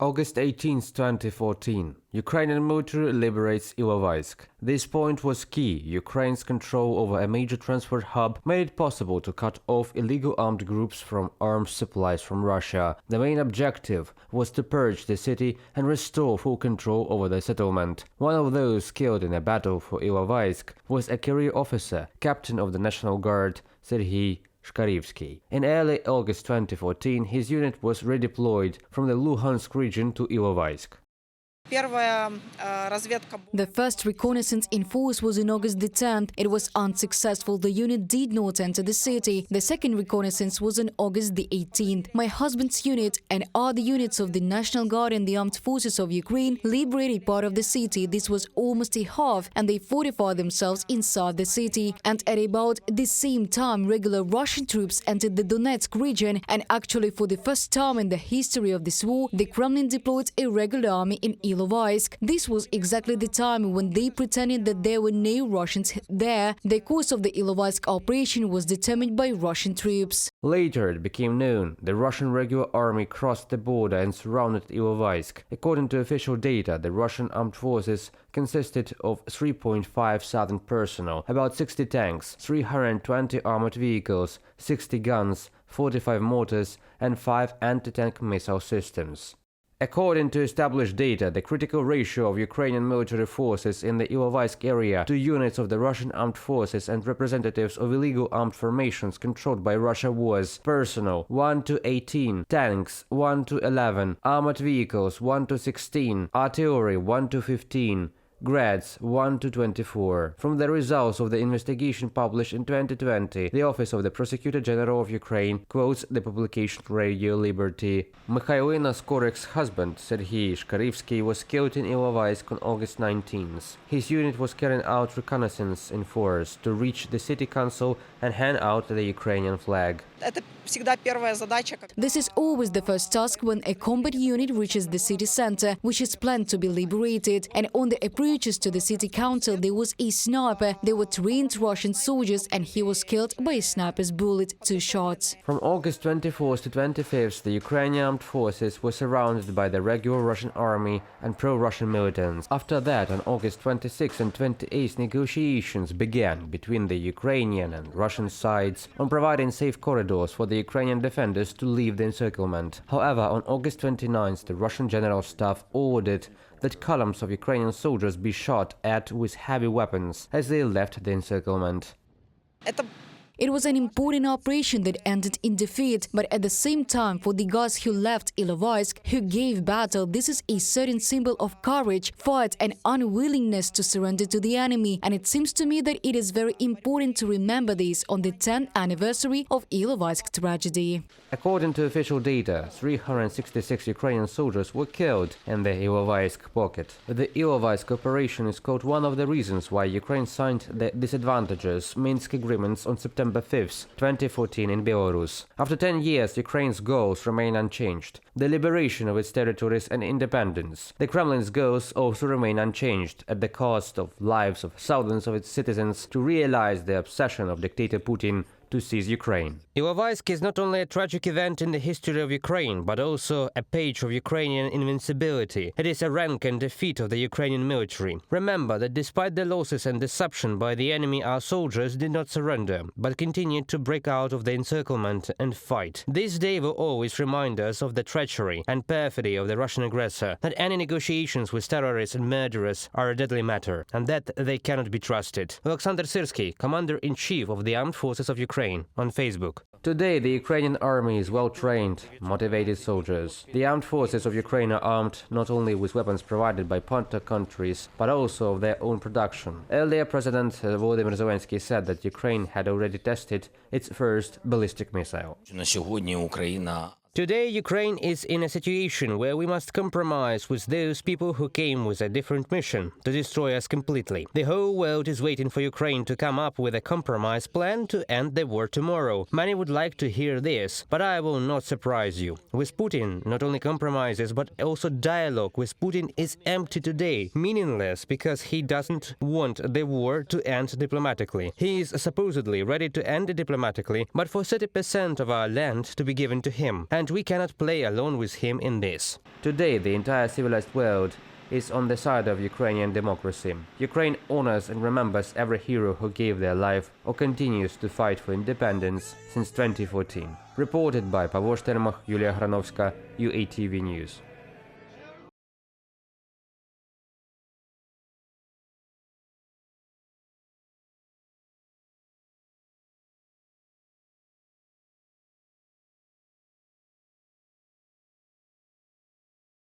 August 18, 2014. Ukrainian military liberates Ilovaisk. This point was key. Ukraine's control over a major transport hub made it possible to cut off illegal armed groups from arms supplies from Russia. The main objective was to purge the city and restore full control over the settlement. One of those killed in a battle for Ilovaisk was a career officer, captain of the National Guard, Serhiy Shkarivsky. In early August 2014, his unit was redeployed from the Luhansk region to Ilovaisk. The first reconnaissance in force was on August the 10th. It was unsuccessful. The unit did not enter the city. The second reconnaissance was on August the 18th. My husband's unit and other units of the National Guard and the Armed Forces of Ukraine liberated part of the city. This was almost a half, and they fortified themselves inside the city. And at about the same time, regular Russian troops entered the Donetsk region, and actually for the first time in the history of this war, the Kremlin deployed a regular army in Ilovaisk. This was exactly the time when they pretended that there were no Russians there. The course of the Ilovaisk operation was determined by Russian troops. Later it became known the Russian regular army crossed the border and surrounded Ilovaisk. According to official data, the Russian armed forces consisted of 3,500 personnel, about 60 tanks, 320 armored vehicles, 60 guns, 45 mortars, and 5 anti-tank missile systems. According to established data, the critical ratio of Ukrainian military forces in the Ilovaisk area to units of the Russian armed forces and representatives of illegal armed formations controlled by Russia was: personnel 1:18, tanks 1:11, armored vehicles 1:16, artillery 1:15, grads 1:24. From the results of the investigation published in 2020, the Office of the Prosecutor General of Ukraine quotes the publication Radio Liberty. Mikhailina Skoryk's husband, Serhiy Shkarivsky, was killed in Ilovaisk on August 19th. His unit was carrying out reconnaissance in force to reach the city council and hand out the Ukrainian flag. This is always the first task when a combat unit reaches the city center, which is planned to be liberated. And on the approaches to the city council, there was a sniper. They were trained Russian soldiers, and he was killed by a sniper's bullet, 2 shots. From August 24th to 25th, the Ukrainian armed forces were surrounded by the regular Russian army and pro-Russian militants. After that, on August 26th and 28th, negotiations began between the Ukrainian and Russian sides on providing safe corridors for the Ukrainian defenders to leave the encirclement. However, on August 29th, the Russian General Staff ordered that columns of Ukrainian soldiers be shot at with heavy weapons as they left the encirclement. It was an important operation that ended in defeat, but at the same time, for the guys who left Ilovaisk, who gave battle, this is a certain symbol of courage, fight, and unwillingness to surrender to the enemy. And it seems to me that it is very important to remember this on the 10th anniversary of Ilovaisk tragedy. According to official data, 366 Ukrainian soldiers were killed in the Ilovaisk pocket. The Ilovaisk operation is called one of the reasons why Ukraine signed the disadvantageous Minsk agreements on September 5th, 2014 in Belarus. After 10 years, Ukraine's goals remain unchanged: the liberation of its territories and independence. The Kremlin's goals also remain unchanged, at the cost of lives of thousands of its citizens, to realize the obsession of dictator Putin to seize Ukraine. Ilovaisk is not only a tragic event in the history of Ukraine, but also a page of Ukrainian invincibility. It is a rank and defeat of the Ukrainian military. Remember that despite the losses and deception by the enemy, our soldiers did not surrender, but continued to break out of the encirclement and fight. This day will always remind us of the treachery and perfidy of the Russian aggressor, that any negotiations with terrorists and murderers are a deadly matter, and that they cannot be trusted. Alexander Syrsky, Commander-in-Chief of the Armed Forces of Ukraine, on Facebook. Today, the Ukrainian army is well-trained, motivated soldiers. The armed forces of Ukraine are armed not only with weapons provided by partner countries, but also of their own production. Earlier, President Volodymyr Zelensky said that Ukraine had already tested its first ballistic missile. Today, Ukraine is in a situation where we must compromise with those people who came with a different mission, to destroy us completely. The whole world is waiting for Ukraine to come up with a compromise plan to end the war tomorrow. Many would like to hear this, but I will not surprise you. With Putin, not only compromises, but also dialogue with Putin is empty today, meaningless, because he doesn't want the war to end diplomatically. He is supposedly ready to end it diplomatically, but for 30% of our land to be given to him. And and we cannot play alone with him in this. Today, the entire civilized world is on the side of Ukrainian democracy. Ukraine honors and remembers every hero who gave their life or continues to fight for independence since 2014. Reported by Pavel Shtermach, Yulia Granovska, UATV News.